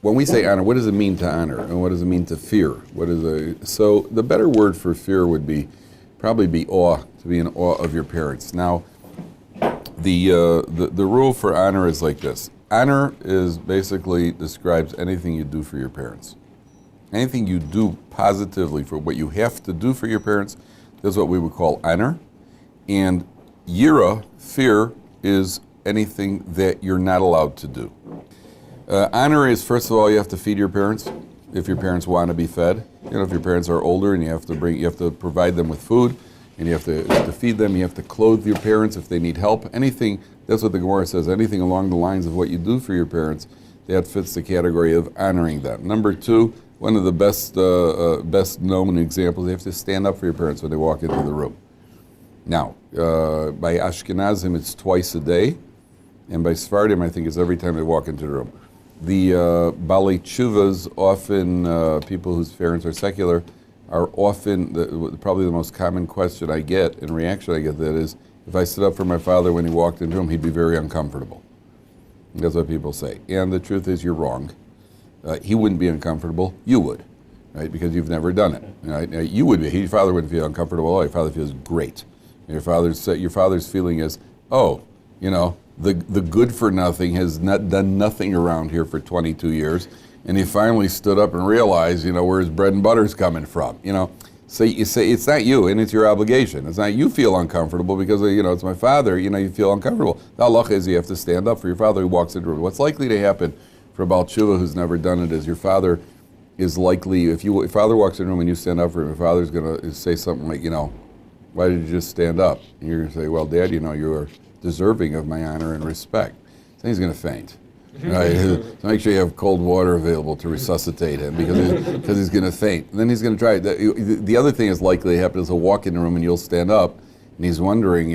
when we say honor, what does it mean to honor, and what does it mean to fear? So the better word for fear would probably be awe, to be in awe of your parents. Now, the rule for honor is like this. Honor is basically describes anything you do for your parents. Anything you do positively for what you have to do for your parents, that's what we would call honor. And yira, fear, is anything that you're not allowed to do. Honor is, first of all, you have to feed your parents if your parents want to be fed. If your parents are older and you have to provide them with food, and you have to feed them, you have to clothe your parents if they need help. Anything, that's what the Gemara says, anything along the lines of what you do for your parents, that fits the category of honoring them. Number two, one of the best known examples, you have to stand up for your parents when they walk into the room. Now, by Ashkenazim, it's twice a day, and by Sephardim, I think it's every time they walk into the room. The Balei Tshuvas, often people whose parents are secular, are often, probably the most common question I get and reaction I get that is, if I stood up for my father when he walked into the room, he'd be very uncomfortable. That's what people say. And the truth is, you're wrong. He wouldn't be uncomfortable, you would, right? Because you've never done it. Right? You would be. Your father wouldn't feel uncomfortable. Your father feels great. Your father's feeling is, the good for nothing has not done nothing around here for 22 years, and he finally stood up and realized, where his bread and butter's coming from. So you say it's not you, and it's your obligation. It's not you feel uncomfortable because it's my father. You feel uncomfortable. The halacha is you have to stand up for your father who walks into the room. What's likely to happen for a Baal Tshuva who's never done it is your father is likely, if your father walks in the room and you stand up for him, your father's going to say something like, why did you just stand up? And you're going to say, well, Dad, you are deserving of my honor and respect. So he's going to faint. Right? So make sure you have cold water available to resuscitate him because he's going to faint. And then he's going to try. The other thing is likely to happen is he'll walk in the room and you'll stand up, and he's wondering,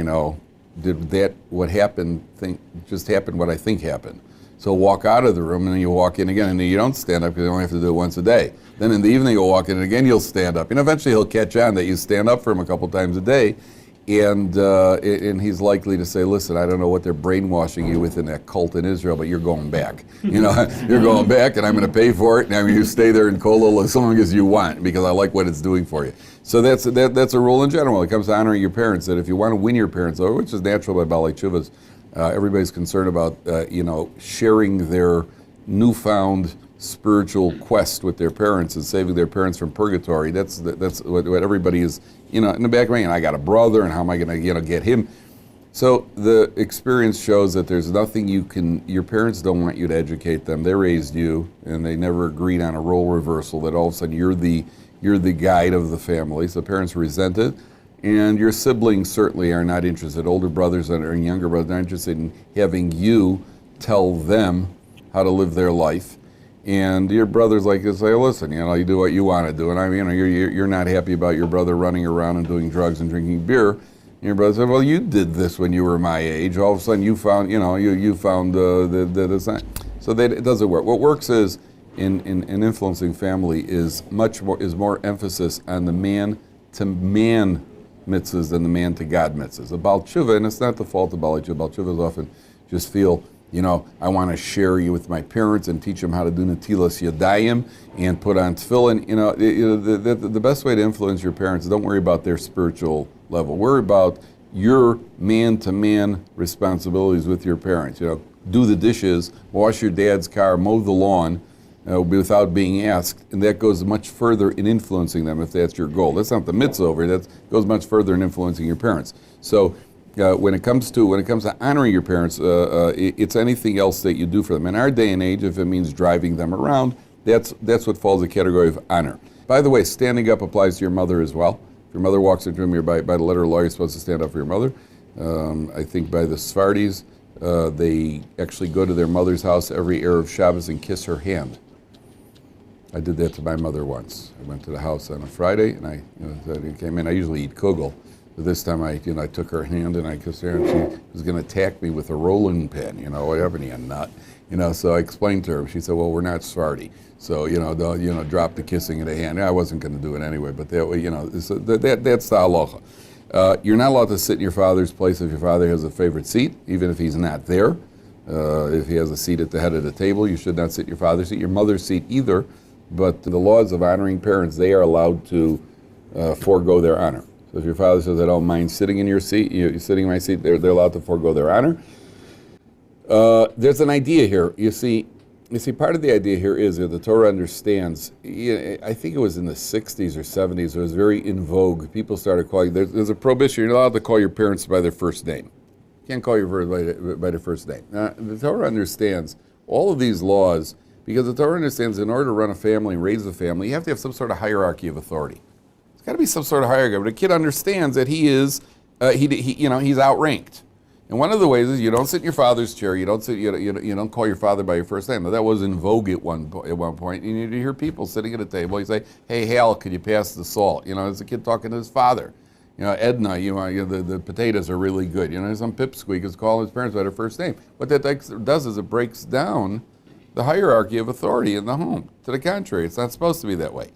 did that what happened just happened what I think happened? So he'll walk out of the room and then you'll walk in again, and then you don't stand up because you only have to do it once a day. Then in the evening you'll walk in and again you'll stand up. And eventually he'll catch on that you stand up for him a couple times a day. And he's likely to say, listen, I don't know what they're brainwashing you with in that cult in Israel, but you're going back. You're going back, and I'm going to pay for it, and you stay there in Kolol as long as you want, because I like what it's doing for you. So that's a rule in general. It comes to honoring your parents, that if you want to win your parents over, which is natural by Balei Tshuvas, everybody's concerned about, sharing their newfound spiritual quest with their parents and saving their parents from purgatory. That's what everybody is, in the back of my mind. I got a brother, and how am I going to, get him? So the experience shows that there's nothing your parents don't want you to educate them. They raised you, and they never agreed on a role reversal that all of a sudden you're the guide of the family. So parents resent it. And your siblings certainly are not interested. Older brothers and younger brothers are not interested in having you tell them how to live their life. And your brother's like to say, listen, you do what you want to do. And you're not happy about your brother running around and doing drugs and drinking beer. And your brother said, well, you did this when you were my age. All of a sudden you found, you found that it's not. So it doesn't work. What works is, in influencing family is more emphasis on the man to man mitzvahs than the man to God mitzvahs. A Baal Tshuva, and it's not the fault of Balei Tshuva. Baal Tshuvas often just feel, I want to share you with my parents and teach them how to do Netilas Yadayim and put on tefillin. The best way to influence your parents, don't worry about their spiritual level. Worry about your man-to-man responsibilities with your parents. Do the dishes, wash your dad's car, mow the lawn without being asked, and that goes much further in influencing them if that's your goal. That's not the mitzvah over here. That goes much further in influencing your parents. So. When it comes to honoring your parents, it's anything else that you do for them. In our day and age, if it means driving them around, that's what falls in the category of honor. By the way, standing up applies to your mother as well. If your mother walks into a room, you're by the letter of law, you're supposed to stand up for your mother. I think by the Sephardis, they actually go to their mother's house every Erev Shabbos and kiss her hand. I did that to my mother once. I went to the house on a Friday, and I came in. I usually eat kugel. But this time I took her hand and I kissed her, and she was going to attack me with a rolling pin, whatever, you nut. So I explained to her. She said, well, we're not Sephardi. So, drop the kissing of the hand. I wasn't going to do it anyway, but that way, that's the halacha. You're not allowed to sit in your father's place if your father has a favorite seat, even if he's not there. If he has a seat at the head of the table, you should not sit in your father's seat, your mother's seat either. But the laws of honoring parents, they are allowed to forego their honor. So if your father says, I don't mind sitting in your seat, you're sitting in my seat, they're allowed to forego their honor. There's an idea here. You see, part of the idea here is that the Torah understands, I think it was in the 60s or 70s, it was very in vogue. People started calling, there's a prohibition, you're not allowed to call your parents by their first name. You can't call your parents by their first name. Now, the Torah understands all of these laws because the Torah understands in order to run a family and raise a family, you have to have some sort of hierarchy of authority. There's got to be some sort of hierarchy, but a kid understands that he is, he's outranked. And one of the ways is you don't sit in your father's chair. You don't call your father by your first name. Now, that was in vogue at one point. You need to hear people sitting at a table. You say, "Hey, Hal, could you pass the salt?" As a kid talking to his father. Edna, the potatoes are really good. Some pipsqueak is calling his parents by their first name. What that does is it breaks down the hierarchy of authority in the home. To the contrary, it's not supposed to be that way.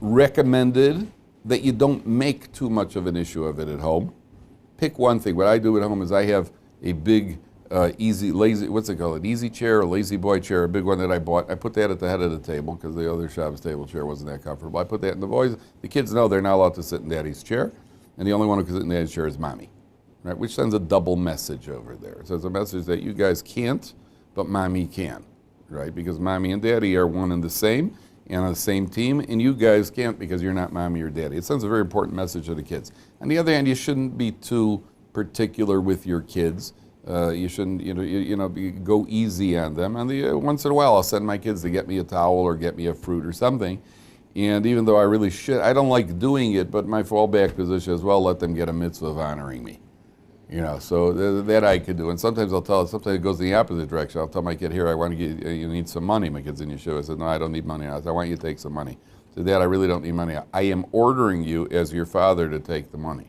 Recommended that you don't make too much of an issue of it at home. Pick one thing. What I do at home is I have a big, easy chair, a lazy boy chair, a big one that I bought. I put that at the head of the table because the other Shabbos table chair wasn't that comfortable. I put that in the kids know they're not allowed to sit in daddy's chair, and the only one who can sit in daddy's chair is mommy, right? Which sends a double message over there. So it's a message that you guys can't, but mommy can, right? Because mommy and daddy are one and the same, and on the same team, and you guys can't because you're not mommy or daddy. It sends a very important message to the kids. On the other hand, you shouldn't be too particular with your kids. You shouldn't, go easy on them. And once in a while, I'll send my kids to get me a towel or get me a fruit or something. And even though I don't like doing it, but my fallback position is, well, let them get a mitzvah of honoring me. So that I could do. And sometimes sometimes it goes in the opposite direction. I'll tell my kid, here, I want to you need some money. My kid's in yeshiva. I said, no, I don't need money. I said, I want you to take some money. I said, Dad, I really don't need money. I am ordering you as your father to take the money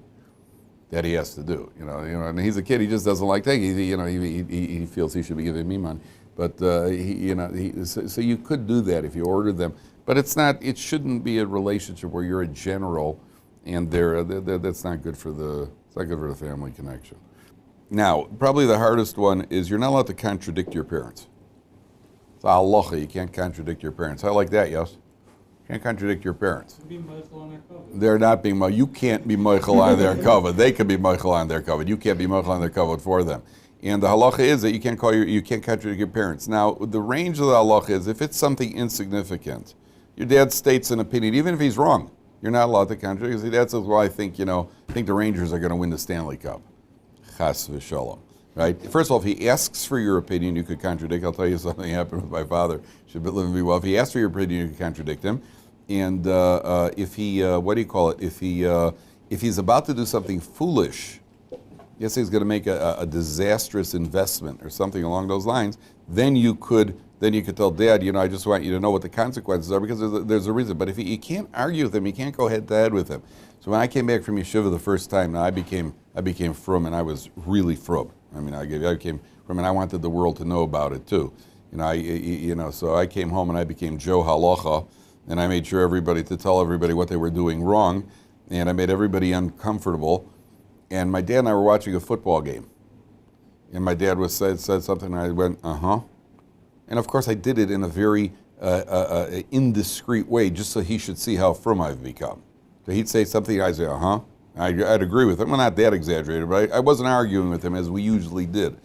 that he has to do. And he's a kid. He just doesn't like taking. He feels he should be giving me money. But so you could do that if you ordered them. But it shouldn't be a relationship where you're a general, and that's not good for the. It's not good for the family connection. Now, probably the hardest one is you're not allowed to contradict your parents. It's a halacha, you can't contradict your parents. I like that, yes? You can't contradict your parents. They're not being you can't be meichel on their covet. They can be meichel on their covet. You can't be meichel on their covet for them. And the halacha is that you can't contradict your parents. Now, the range of the halacha is if it's something insignificant, your dad states an opinion, even if he's wrong. You're not allowed to contradict. See, that's why I think the Rangers are going to win the Stanley Cup. Chas v'shalom, right? First of all, if he asks for your opinion, you could contradict. I'll tell you something happened with my father. Should live and be well. If he asks for your opinion, you could contradict him. And if he, if he's about to do something foolish, yes, he's going to make a disastrous investment or something along those lines, then you could tell Dad, I just want you to know what the consequences are because there's a reason. But if you can't argue with him, you can't go head to head with him. So when I came back from yeshiva the first time, now I became frum, and I was really frum. I mean, I became frum, and I wanted the world to know about it too. So I came home and I became Joe Halacha, and I made sure to tell everybody what they were doing wrong, and I made everybody uncomfortable. And my dad and I were watching a football game, and my dad said something, and I went, uh-huh. And of course, I did it in a very indiscreet way, just so he should see how frum I've become. So he'd say something, I'd say, uh-huh. I'd agree with him. Well, not that exaggerated, but I wasn't arguing with him as we usually did.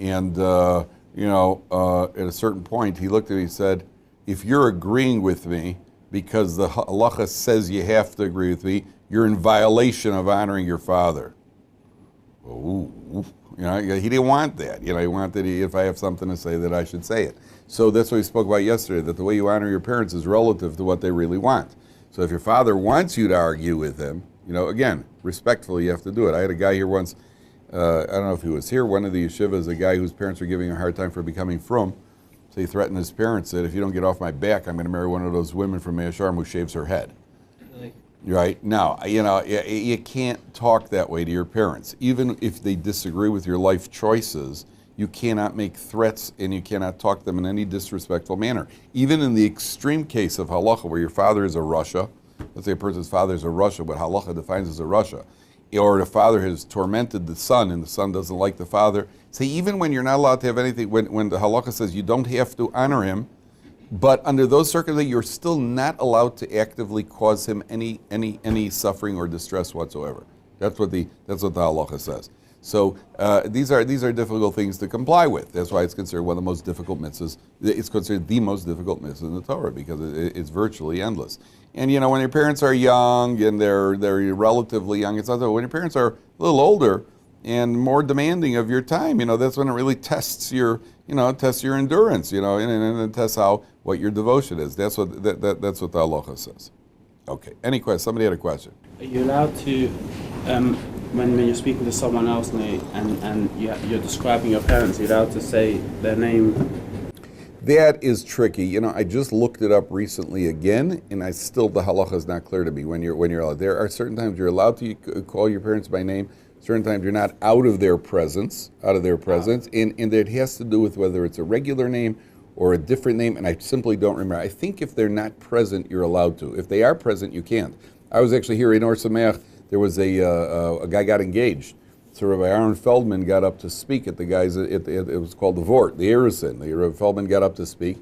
And, at a certain point, he looked at me and said, if you're agreeing with me because the halacha says you have to agree with me, you're in violation of honoring your father. Ooh. He didn't want that. He wanted if I have something to say that I should say it. So that's what we spoke about yesterday, that the way you honor your parents is relative to what they really want. So if your father wants you to argue with him, again, respectfully, you have to do it. I had a guy here once, I don't know if he was here, one of the yeshivas, a guy whose parents were giving him a hard time for becoming frum. So he threatened his parents that if you don't get off my back, I'm going to marry one of those women from Mea Sharm who shaves her head. Right? Now, you can't talk that way to your parents. Even if they disagree with your life choices, you cannot make threats and you cannot talk to them in any disrespectful manner. Even in the extreme case of halacha, where your father is a Russia, let's say a person's father is a Russia, what halacha defines as a Russia, or the father has tormented the son and the son doesn't like the father, say even when you're not allowed to have anything, when the halacha says you don't have to honor him, but under those circumstances, you're still not allowed to actively cause him any suffering or distress whatsoever. That's what the halacha says. So these are difficult things to comply with. That's why it's considered one of the most difficult mitzvahs. It's considered the most difficult mitzvah in the Torah because it's virtually endless. And when your parents are young and they're relatively young, it's not that. When your parents are a little older and more demanding of your time, that's when it really tests your endurance, and tests what your devotion is. That's what the halacha says. Okay. Any question? Somebody had a question. Are you allowed to, when you're speaking to someone else and you're describing your parents, you're allowed to say their name? That is tricky. I just looked it up recently again, and the halacha is not clear to me when you're allowed. There are certain times you're allowed to call your parents by name. Certain times you're not out of their presence, and it has to do with whether it's a regular name or a different name, and I simply don't remember. I think if they're not present, you're allowed to. If they are present, you can't. I was actually here in Or Sameach. There was a guy got engaged. So Rabbi Aaron Feldman got up to speak at the guys. It was called the Vort, the Erison. Rabbi Feldman got up to speak,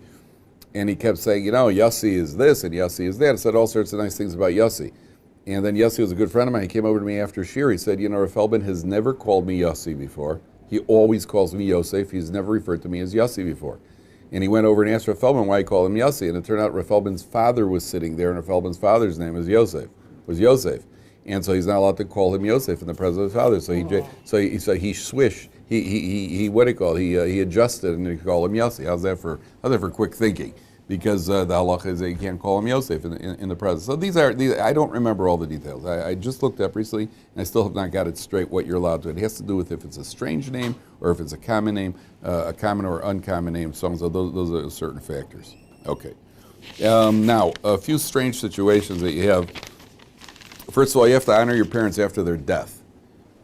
and he kept saying, Yossi is this and Yossi is that. I said all sorts of nice things about Yossi. And then Yossi was a good friend of mine. He came over to me after Shir. He said, Rabbi Feldman has never called me Yossi before. He always calls me Yosef. He's never referred to me as Yossi before. And he went over and asked Rabbi Feldman why he called him Yossi. And it turned out Rabbi Feldman's father was sitting there, and Rabbi Feldman's father's name was Yosef. And so he's not allowed to call him Yosef in the presence of his father. So he swished. He what do you call it? He adjusted and he called him Yossi. How's that for quick thinking? Because the halacha is that you can't call him Yosef in the presence. So these I don't remember all the details. I just looked up recently, and I still have not got it straight what you're allowed to. It has to do with if it's a strange name or if it's a common name, a common or uncommon name. So those are certain factors. Okay. Now, a few strange situations that you have. First of all, you have to honor your parents after their death.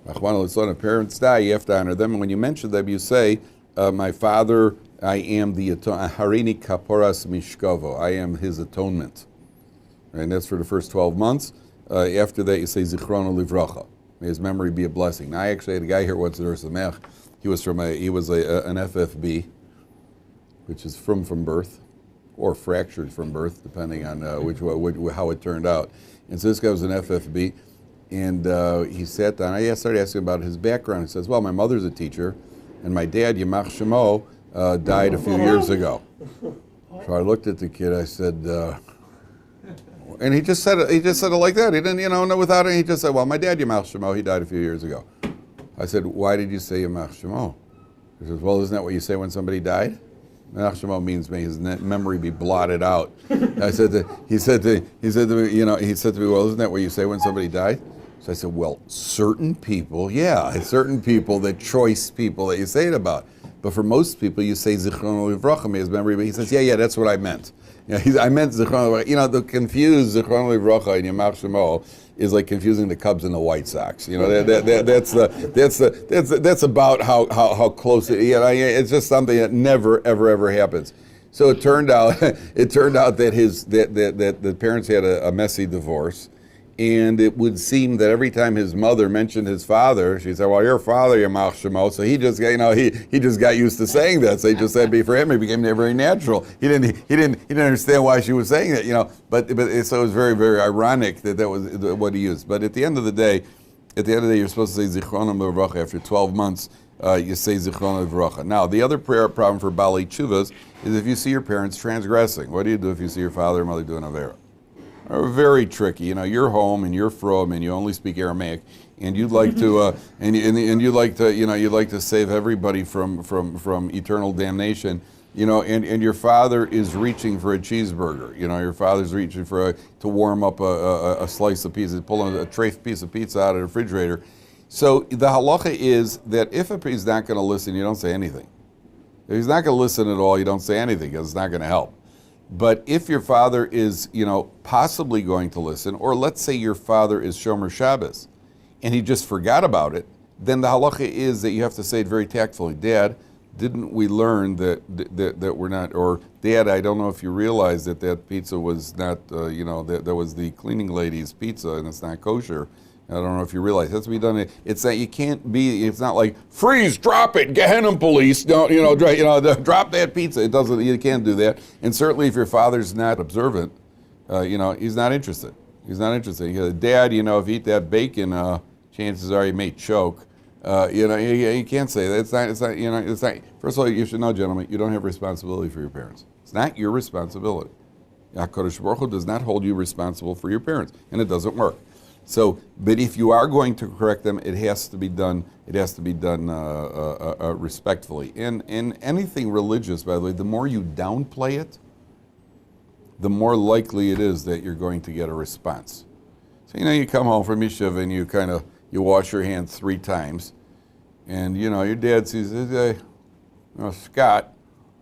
When parents die, you have to honor them. And when you mention them, you say, my father, I am the Harini Kaporas Mishkavo. I am his atonement. And that's for the first 12 months. After that, you say Zichrono Livracha. May his memory be a blessing. Now, I actually had a guy here once at Ur Sameach. He was an FFB, which is from birth, or fractured from birth, depending on how it turned out. And so this guy was an FFB, and he sat down. I started asking about his background. He says, well, my mother's a teacher, and my dad, Yamach Shemo, died a few years ago. So I looked at the kid, I said, and he just said it like that. He didn't, without it, he just said, well, my dad, Yamach Shemo, he died a few years ago. I said, why did you say Yamach Shemo? He says, well, isn't that what you say when somebody died? Yamach Shemo means may his memory be blotted out. He said to me, well, isn't that what you say when somebody died? So I said, well, certain people, that choice people that you say it about. But for most people, you say Zichrono Livracha, may his memory be. He says, yeah, that's what I meant. I meant Zichrono Livracha. The confused Zichrono Livracha and Yamach Shemo is like confusing the Cubs and the White Sox. That's about how close it is. It's just something that never ever happens. So it turned out that the parents had a messy divorce, and it would seem that every time his mother mentioned his father, she said, "Well, your father, Yamach Shemo." So he just got used to saying that. So he just said, "For him, it became very natural." He didn't understand why she was saying that, But so it was very very ironic that was what he used. But at the end of the day, you're supposed to say Zichrono Livracha after 12 months. You say Zichrono Livracha. Now, the other prayer problem for Bali Chuvas is if you see your parents transgressing. What do you do if you see your father or mother doing avera? Very tricky. You're home and you're from and you only speak Aramaic, and you'd like to you'd like to save everybody from eternal damnation. And your father is reaching for a cheeseburger. Your father's reaching to warm up a slice of pizza, pulling a tray piece of pizza out of the refrigerator. So the halacha is that if he's not going to listen, you don't say anything. If he's not going to listen at all, you don't say anything because it's not going to help. But if your father is, possibly going to listen, or let's say your father is Shomer Shabbos, and he just forgot about it, then the halacha is that you have to say it very tactfully. Dad, didn't we learn that we're not, or Dad, I don't know if you realize that pizza was not, that was the cleaning lady's pizza and it's not kosher. I don't know if you realize, it has to be done. It's that you can't be, it's not like, freeze, drop it, Gehenna police, don't, drop that pizza. It doesn't, you can't do that. And certainly if your father's not observant, he's not interested. He's not interested. He goes, Dad, if you eat that bacon, chances are you may choke. You can't say that. It's not. First of all, you should know, gentlemen, you don't have responsibility for your parents. It's not your responsibility. HaKadosh Baruch Hu does not hold you responsible for your parents, and it doesn't work. So, but if you are going to correct them, it has to be done. It has to be done respectfully. And anything religious, by the way, the more you downplay it, the more likely it is that you're going to get a response. So you come home from yeshiva and you wash your hands 3 times, and your dad sees, Scott.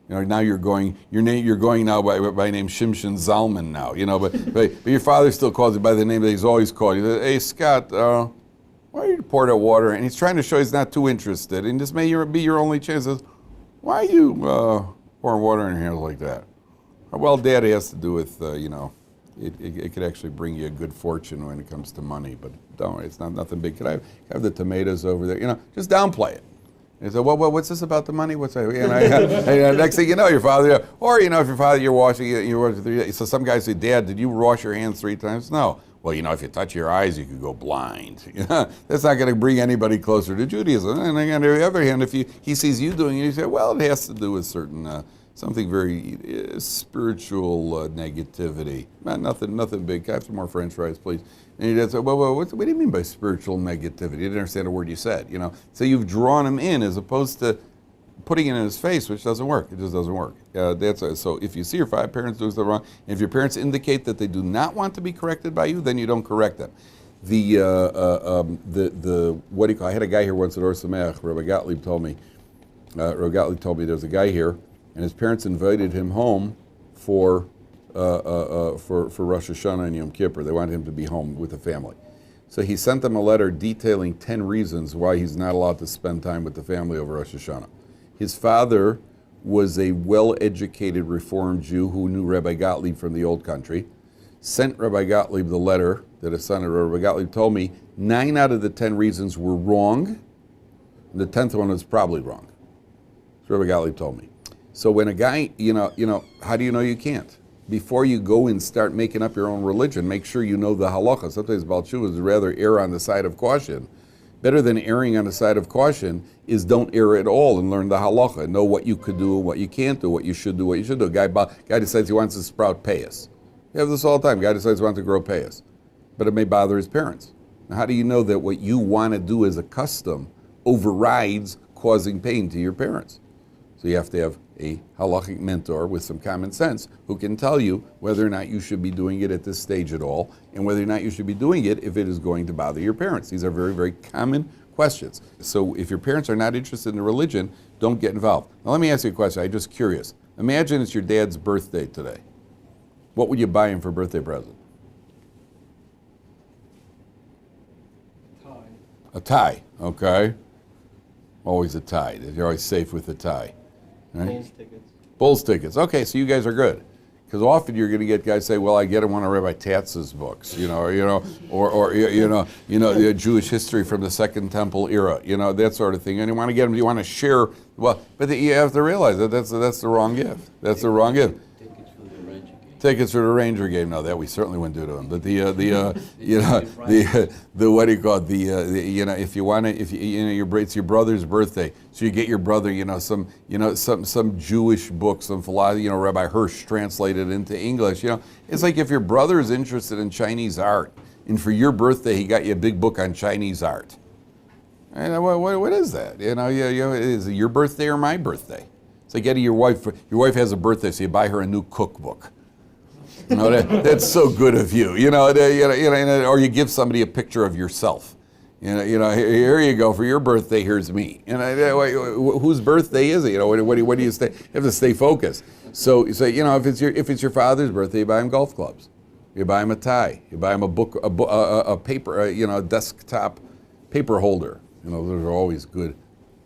Now you're going now by name Shimshon Zalman now. But your father still calls you by the name that he's always called you. Hey Scott, why don't you pour that water? And he's trying to show he's not too interested, and this may be your only chance. Why are you pouring water in your hands like that? Well, Dad, it has to do with it could actually bring you a good fortune when it comes to money, but don't worry, it's not nothing big. Can I have the tomatoes over there? Just downplay it. And so, well, what's this about the money? What's that? And next thing you know, your father, or if your father, you're washing 3 days. So some guys say, Dad, did you wash your hands 3 times? No. Well, if you touch your eyes, you could go blind. That's not going to bring anybody closer to Judaism. And on the other hand, if he sees you doing it, you say, well, it has to do with certain something very spiritual negativity. Nothing big. Can I have some more French fries, please? And he said, well, what do you mean by spiritual negativity? You didn't understand a word you said, So you've drawn him in as opposed to putting it in his face, which doesn't work. It just doesn't work. So if you see your parents doing something wrong, and if your parents indicate that they do not want to be corrected by you, then you don't correct them. What do you call? I had a guy here once at Or Sameach. Rabbi Gottlieb told me there's a guy here, and his parents invited him home for Rosh Hashanah and Yom Kippur. They wanted him to be home with the family. So he sent them a letter detailing 10 reasons why he's not allowed to spend time with the family over Rosh Hashanah. His father was a well-educated Reformed Jew who knew Rabbi Gottlieb from the old country, sent Rabbi Gottlieb the letter that his son, Rabbi Gottlieb told me, 9 out of the 10 reasons were wrong, and the 10th one was probably wrong. That's what Rabbi Gottlieb told me. So when a guy, how do you know you can't? Before you go and start making up your own religion, make sure you know the halacha. Sometimes Baal Tshuva would rather err on the side of caution. Better than erring on the side of caution is don't err at all and learn the halacha. Know what you could do and what you can't do, what you should do, what you should do. Guy decides he wants to sprout payas. You have this all the time. Guy decides he wants to grow payas. But it may bother his parents. Now, how do you know that what you want to do as a custom overrides causing pain to your parents? So you have to have a halachic mentor with some common sense who can tell you whether or not you should be doing it at this stage at all and whether or not you should be doing it if it is going to bother your parents. These are very, very common questions. So if your parents are not interested in the religion, don't get involved. Now let me ask you a question. I'm just curious. Imagine it's your dad's birthday today. What would you buy him for a birthday present? Tie. A tie, okay. Always a tie. You're always safe with a tie. Right? Bulls tickets. Bulls tickets. Okay, so you guys are good. Because often you're going to get guys say, "Well, I get him one of Rabbi Tatz's books, or the Jewish history from the Second Temple era, that sort of thing." And you want to get them. You want to share. Well, but you have to realize that that's the wrong gift. That's the wrong gift. Tickets for the Ranger game. No, that we certainly wouldn't do to him. But what do you call it? If you want to, it's your brother's birthday, so you get your brother, some Jewish book, some philosophy, Rabbi Hirsch translated into English. It's like if your brother is interested in Chinese art, and for your birthday he got you a big book on Chinese art. And what is that? Is it your birthday or my birthday? It's like getting your wife has a birthday, so you buy her a new cookbook. That's so good of you, or you give somebody a picture of yourself. Here you go for your birthday. Here's me. Whose birthday is it? What do you stay? You have to stay focused. So you say, if it's your father's birthday, you buy him golf clubs. You buy him a tie. You buy him a book, a paper, a desktop paper holder. Those are always good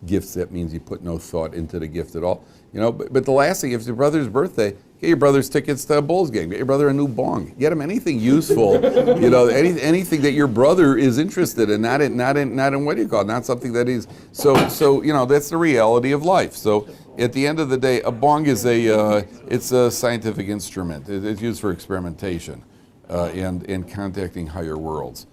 gifts. That means you put no thought into the gift at all. But the last thing, if it's your brother's birthday, Get your brother's tickets to a Bulls game. Get your brother a new bong. Get him anything useful, anything that your brother is interested in, not in what do you call it, not something that he's, so that's the reality of life. So at the end of the day, a bong is it's a scientific instrument. It's used for experimentation and contacting higher worlds.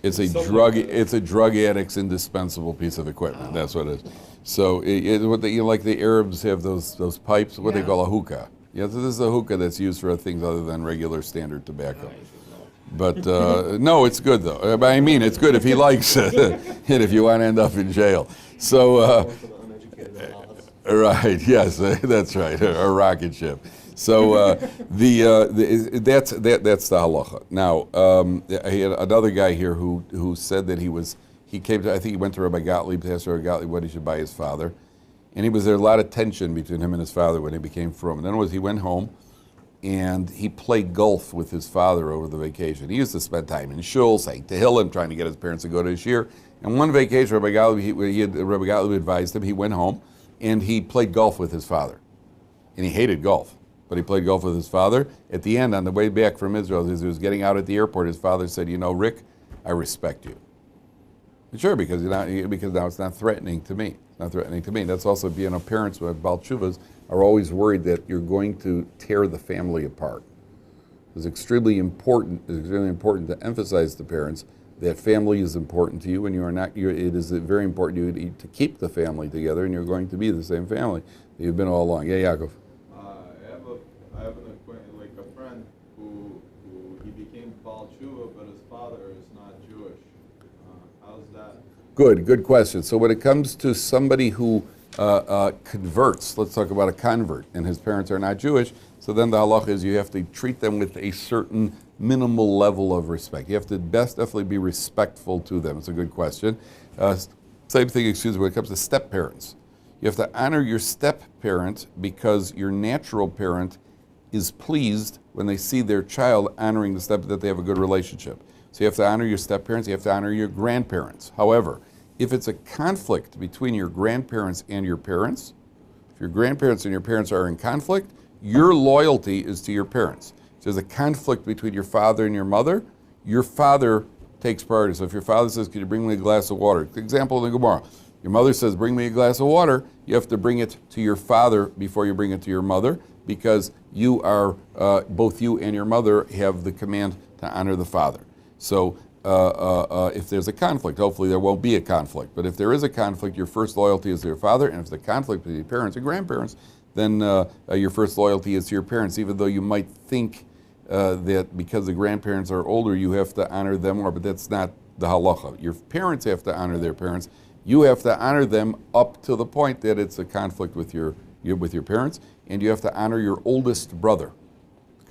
It's a drug addict's indispensable piece of equipment. That's what it is. So like the Arabs have those pipes, what they call a hookah. Yeah, so this is a hookah that's used for things other than regular standard tobacco. But no, it's good though. I mean, it's good if he likes it, and if you want to end up in jail. So, right, yes, that's right, a rocket ship. So that's the halacha. Now, I had another guy here who said that he came to, I think he went to Rabbi Gottlieb to ask Rabbi Gottlieb what he should buy his father. And there a lot of tension between him and his father when he became frum. And then he went home and he played golf with his father over the vacation. He used to spend time in shul, saying Tehillim, trying to get his parents to go to his shir. And one vacation, Rabbi Gottlieb advised him, he went home and he played golf with his father. And he hated golf, but he played golf with his father. At the end, on the way back from Israel, as he was getting out at the airport, his father said, Rick, I respect you. Sure, because now it's not threatening to me. It's not threatening to me. That's also, parents with Baal Tshuvas are always worried that you're going to tear the family apart. It's extremely important to emphasize to parents that family is important to you, and it is very important to you to keep the family together, and you're going to be the same family that you've been all along. Yeah, Yaakov. I have an acquaintance, like a friend, who he became Baal Tshuva, but his father is not Jewish. How's that? Good question. So when it comes to somebody who converts, let's talk about a convert, and his parents are not Jewish, so then the halacha is you have to treat them with a certain minimal level of respect. You have to definitely be respectful to them. It's a good question. Same thing, when it comes to step parents. You have to honor your step parent because your natural parent is pleased when they see their child honoring the step, that they have a good relationship. So you have to honor your step parents, you have to honor your grandparents. However, if it's a conflict between your grandparents and your parents, if your grandparents and your parents are in conflict, your loyalty is to your parents. If there's a conflict between your father and your mother, your father takes priority. So if your father says, "Could you bring me a glass of water?" Example in the Gemara. Your mother says, "Bring me a glass of water." You have to bring it to your father before you bring it to your mother, because you are, both you and your mother have the command to honor the father. So if there's a conflict, hopefully there won't be a conflict, but if there is a conflict, your first loyalty is to your father, and if there's a conflict between your parents and grandparents, then your first loyalty is to your parents, even though you might think that because the grandparents are older, you have to honor them more, but that's not the halacha. Your parents have to honor their parents. You have to honor them up to the point that it's a conflict with your parents, and you have to honor your oldest brother.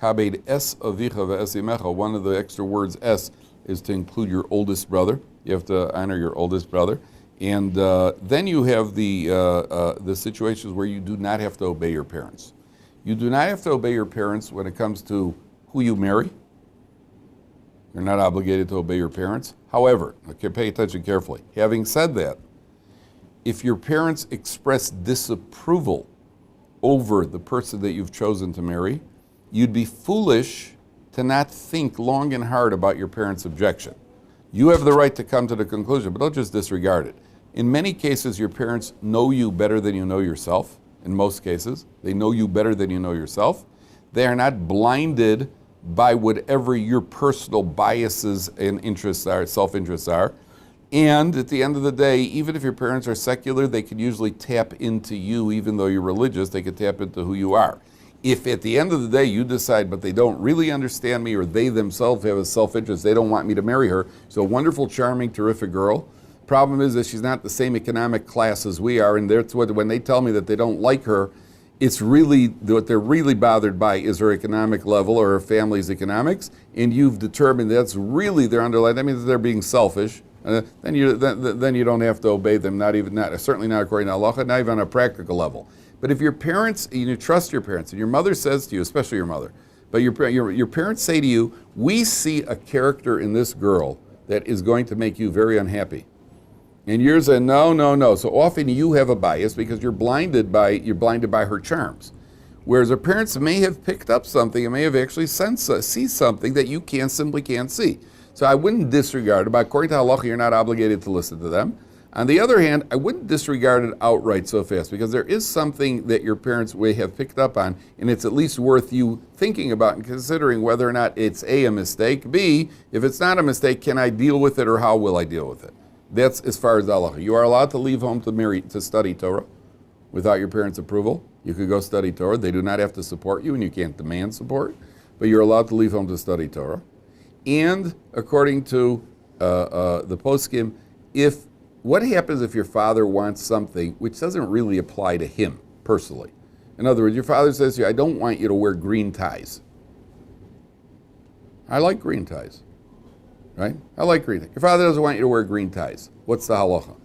Kabed es avicha ve'es imecha. One of the extra words es is to include your oldest brother. You have to honor your oldest brother. And then you have the situations where you do not have to obey your parents. You do not have to obey your parents when it comes to who you marry. You're not obligated to obey your parents. However, okay, pay attention carefully. Having said that, if your parents express disapproval over the person that you've chosen to marry, you'd be foolish to not think long and hard about your parents' objection. You have the right to come to the conclusion, but don't just disregard it. In many cases, your parents know you better than you know yourself. In most cases, they know you better than you know yourself. They are not blinded by whatever your personal biases and interests are, self-interests are. And at the end of the day, even if your parents are secular, they can usually tap into you. Even though you're religious, they can tap into who you are. If at the end of the day you decide, but they don't really understand me, or they themselves have a self-interest, they don't want me to marry her, so a wonderful, charming, terrific girl. Problem is that she's not the same economic class as we are, and that's what, when they tell me that they don't like her, it's really, what they're really bothered by is her economic level or her family's economics, and you've determined that's really their underlying, that means they're being selfish. Then you don't have to obey them, certainly not according to halacha, not even on a practical level. But if your parents, you trust your parents, and your mother says to you, especially your mother, but your parents say to you, "We see a character in this girl that is going to make you very unhappy," and you're saying, no. So often you have a bias because you're blinded by her charms. Whereas our parents may have picked up something and may have actually see something that you simply can't see. So I wouldn't disregard it. But according to halacha, you're not obligated to listen to them. On the other hand, I wouldn't disregard it outright so fast, because there is something that your parents may have picked up on, and it's at least worth you thinking about and considering whether or not it's A, a mistake, B, if it's not a mistake, can I deal with it, or how will I deal with it? That's as far as halacha. You are allowed to leave home to study Torah without your parents' approval. You could go study Torah. They do not have to support you, and you can't demand support, but you're allowed to leave home to study Torah. And according to the poskim, what happens if your father wants something which doesn't really apply to him personally? In other words, your father says to you, I don't want you to wear green ties. I like green ties, right? I like green ties. Your father doesn't want you to wear green ties. What's the halacha?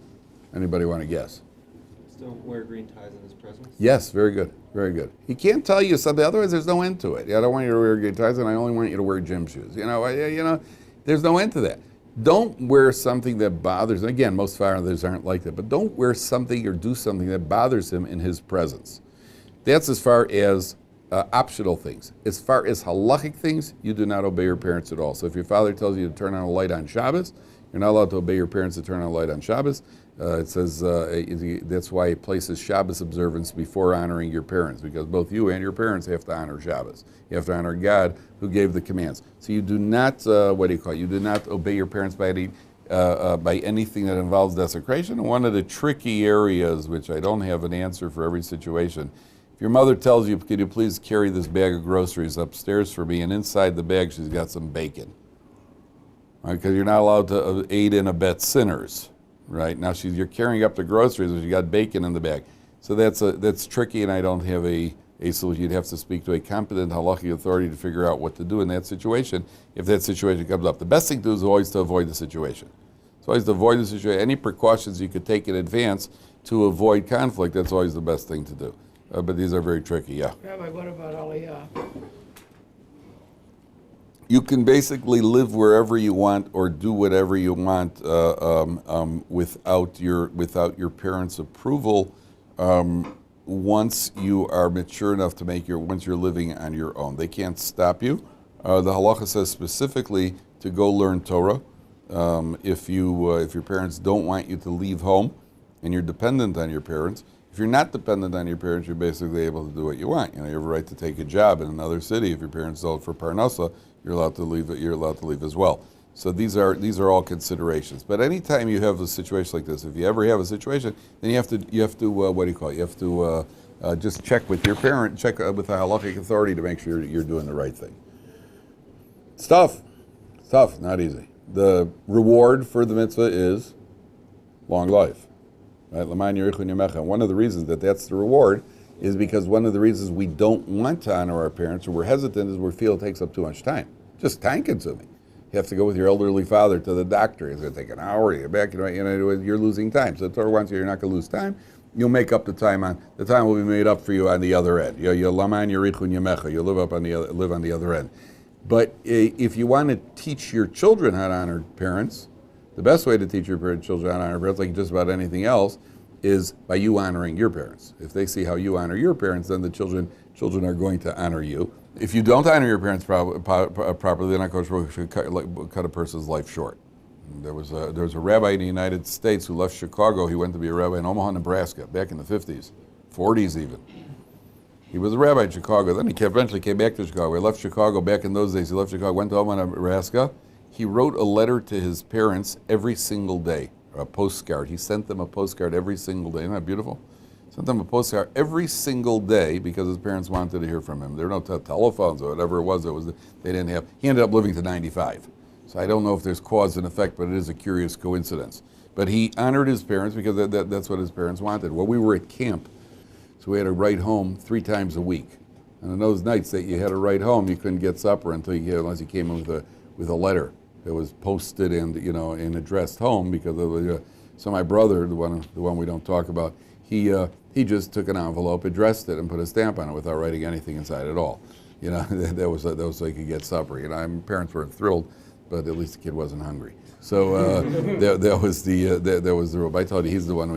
Anybody want to guess? Don't wear green ties in his presence? Yes, very good, very good. He can't tell you something, otherwise there's no end to it. Yeah, I don't want you to wear green ties, and I only want you to wear gym shoes. There's no end to that. Don't wear something that bothers him. Again, most fathers aren't like that, but don't wear something or do something that bothers him in his presence. That's as far as optional things. As far as halachic things, you do not obey your parents at all. So if your father tells you to turn on a light on Shabbos, you're not allowed to obey your parents to turn on a light on Shabbos. It says that's why it places Shabbos observance before honoring your parents, because both you and your parents have to honor Shabbos. You have to honor God who gave the commands. So you do not, you do not obey your parents by anything that involves desecration. And one of the tricky areas, which I don't have an answer for every situation, if your mother tells you, could you please carry this bag of groceries upstairs for me, and inside the bag she's got some bacon. Right, because you're not allowed to aid and abet sinners. Right now, you're carrying up the groceries, but you got bacon in the bag. So that's tricky, and I don't have a solution. You'd have to speak to a competent halachic authority to figure out what to do in that situation if that situation comes up. The best thing to do is always to avoid the situation. So always to avoid the situation. Any precautions you could take in advance to avoid conflict, that's always the best thing to do. But these are very tricky, yeah. Rabbi, what about Aliyah? You can basically live wherever you want or do whatever you want without your parents' approval once you are mature enough to once you're living on your own. They can't stop you. The halacha says specifically to go learn Torah. If your parents don't want you to leave home and you're dependent on your parents. If you're not dependent on your parents, you're basically able to do what you want. You have a right to take a job in another city. If your parents don't for parental, you're allowed to leave. You're allowed to leave as well. So these are all considerations. But anytime you have a situation like this, if you ever have a situation, then you have to just check with your parent, check with the halachic authority to make sure you're doing the right thing. It's tough. It's tough. Not easy. The reward for the mitzvah is long life. Right? One of the reasons that's the reward is because one of the reasons we don't want to honor our parents, or we're hesitant, is we feel it takes up too much time. Just time consuming. You have to go with your elderly father to the doctor. It's going to take an hour to get back. You're losing time. So the Torah wants you're not going to lose time. You'll make up the time the time will be made up for you on the other end. You'll live on the other end. But if you want to teach your children how to honor parents, the best way to teach your children how to honor parents, like just about anything else, is by you honoring your parents. If they see how you honor your parents, then the children are going to honor you. If you don't honor your parents properly, then HaKadosh should cut a person's life short. There was a rabbi in the United States who left Chicago. He went to be a rabbi in Omaha, Nebraska, back in the 50s, 40s even. He was a rabbi in Chicago. Then he eventually came back to Chicago. He left Chicago back in those days. He left Chicago, went to Omaha, Nebraska. He wrote a letter to his parents every single day, a postcard. He sent them a postcard every single day. Isn't that beautiful? Sent them a postcard every single day because his parents wanted to hear from him. There were no telephones or whatever it was. They didn't have. He ended up living to 95. So I don't know if there's cause and effect, but it is a curious coincidence. But he honored his parents because that's what his parents wanted. Well, we were at camp, so we had to write home 3 times a week. And on those nights that you had to write home, you couldn't get supper unless you came in with a letter that was posted and addressed home because of so my brother, the one we don't talk about, he just took an envelope, addressed it, and put a stamp on it without writing anything inside at all. That was so he could get supper. My parents weren't thrilled, but at least the kid wasn't hungry. So that was the rule. I told you he's the one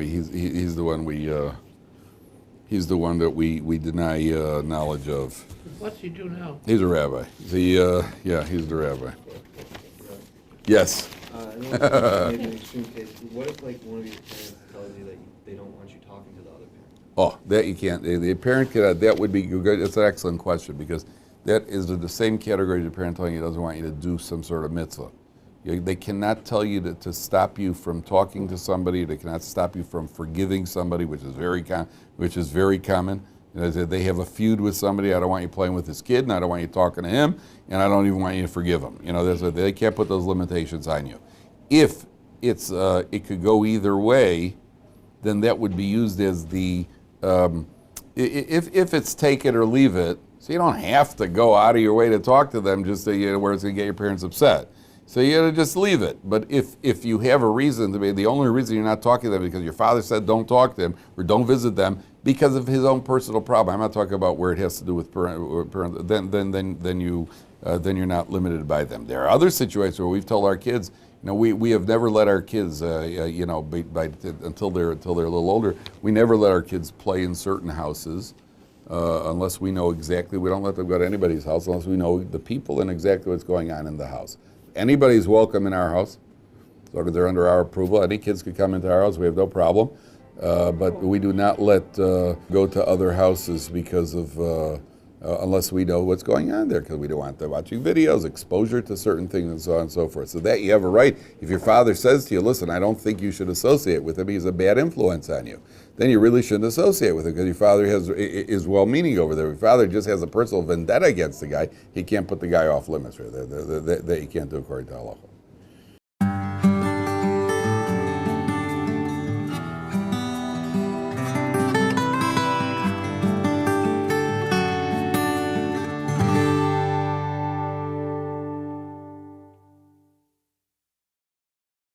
He's the one that we deny knowledge of. What's he do now? He's a rabbi. He's the rabbi. Yes. Maybe an extreme case. What if like one of your parents tells you that they don't want you talking to the other parent? Oh, that you can't. The parent cannot. That would be good. It's an excellent question because that is the same category as the parent telling you doesn't want you to do some sort of mitzvah. They cannot tell you to stop you from talking to somebody. They cannot stop you from forgiving somebody, which is very common. They have a feud with somebody. I don't want you playing with this kid, and I don't want you talking to him, and I don't even want you to forgive him. They can't put those limitations on you. If it could go either way, then that would be used as the if it's take it or leave it. So you don't have to go out of your way to talk to them just to, where it's going to get your parents upset. So you got to just leave it. But if you have a reason to be, the only reason you're not talking to them is because your father said don't talk to them or don't visit them because of his own personal problem. I'm not talking about where it has to do with parental. Then you're not limited by them. There are other situations where we've told our kids, we have never let our kids, until they're a little older, we never let our kids play in certain houses. Unless we know exactly, we don't let them go to anybody's house unless we know the people and exactly what's going on in the house. Anybody's welcome in our house, so they're under our approval. Any kids could come into our house, we have no problem. But we do not let go to other houses because of, unless we know what's going on there, because we don't want them watching videos, exposure to certain things, and so on and so forth. So that you have a right. If your father says to you, listen, I don't think you should associate with him, he's a bad influence on you, then you really shouldn't associate with him because your father is well-meaning over there. If your father just has a personal vendetta against the guy, he can't put the guy off limits. That you can't do according to halacha.